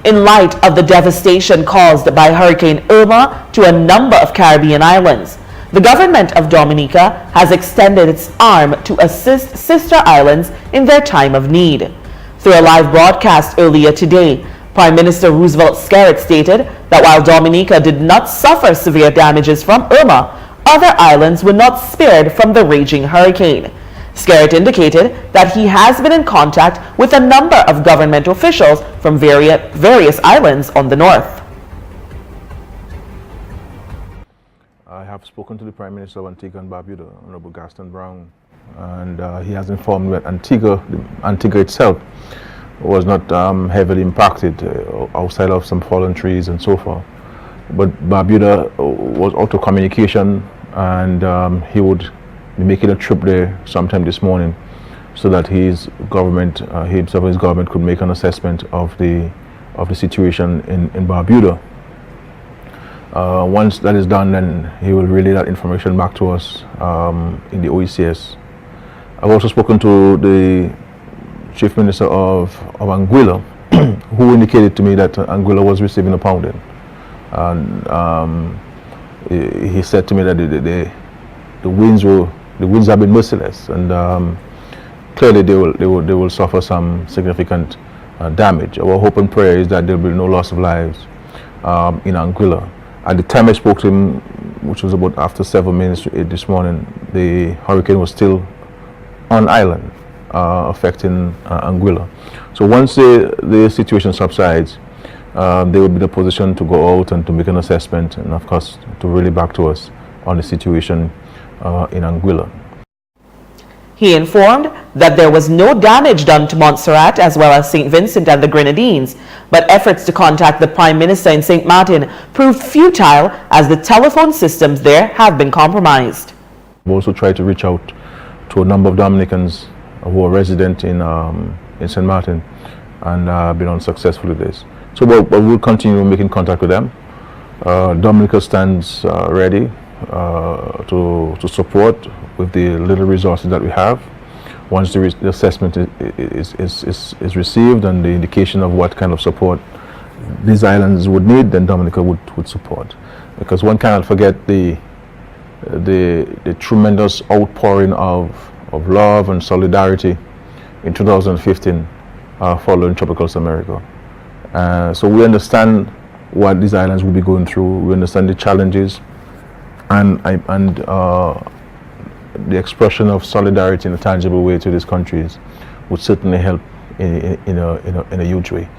in light of the devastation caused by Hurricane Irma to a number of Caribbean islands. The government of Dominica has extended its arm to assist sister islands in their time of need. Through a live broadcast earlier today, Prime Minister Roosevelt Skerrit stated that while Dominica did not suffer severe damages from Irma, other islands were not spared from the raging hurricane. Skerrit indicated that he has been in contact with a number of government officials from various islands on the north. I have spoken to the Prime Minister of Antigua and Barbuda, Honorable Gaston Brown, and he has informed me that Antigua itself was not heavily impacted outside of some fallen trees and so forth. But Barbuda was out of communication, and he would be making a trip there sometime this morning so that his government, himself and his government could make an assessment of the situation in Barbuda. Once that is done, then he will relay that information back to us in the OECS. I've also spoken to the Chief Minister of Anguilla, who indicated to me that Anguilla was receiving a pounding. And he said to me that the winds have been merciless, and clearly they will suffer some significant damage. Our hope and prayer is that there will be no loss of lives in Anguilla. At the time I spoke to him, which was about after 7 minutes to 8 this morning, the hurricane was still on island, affecting Anguilla. So once the situation subsides, they will be in a position to go out and to make an assessment, and of course to relay back to us on the situation in Anguilla. He informed that there was no damage done to Montserrat as well as St. Vincent and the Grenadines, but efforts to contact the Prime Minister in St. Martin proved futile as the telephone systems there have been compromised. We also tried to reach out to a number of Dominicans who are resident in St. Martin, and been unsuccessful with this. So we'll continue making contact with them. Dominica stands ready to support with the little resources that we have. Once the assessment is received and the indication of what kind of support these islands would need, then Dominica would support. Because one cannot forget the tremendous outpouring of love and solidarity in 2015 following Tropical America. So we understand what these islands will be going through. We understand the challenges, and the expression of solidarity in a tangible way to these countries would certainly help in a huge way.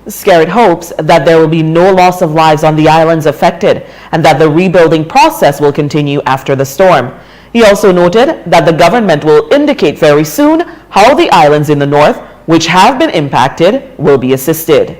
Skerrit hopes that there will be no loss of lives on the islands affected and that the rebuilding process will continue after the storm. He also noted that the government will indicate very soon how the islands in the north, which have been impacted, will be assisted.